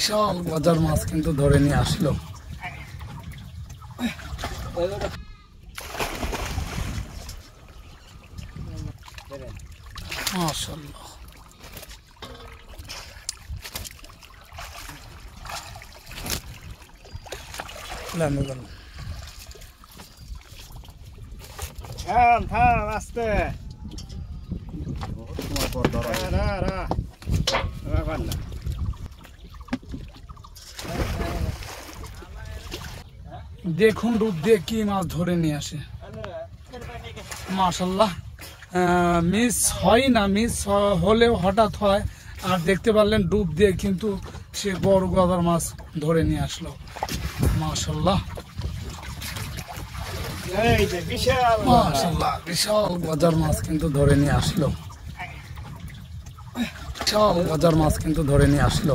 বিশাল বাজার মাছ কিন্তু ধরে নিয়ে আসলো। মাশাআল্লাহ, আস্তে দেখুন ডুব দিয়ে কি মাছ ধরে নিয়ে আসে। মাশাআল্লাহ, মিস হয় না, মিস হলেও হঠাৎ হয়। আর দেখতে পারলেন ডুব দিয়ে কিন্তু সে বড় গজার মাছ ধরে নিয়ে আসলো। মাশাআল্লাহ, মাশাআল্লাহ, বিশাল গজার মাছ কিন্তু ধরে নিয়ে আসলো। বিশাল গজার মাছ কিন্তু ধরে নিয়ে আসলো।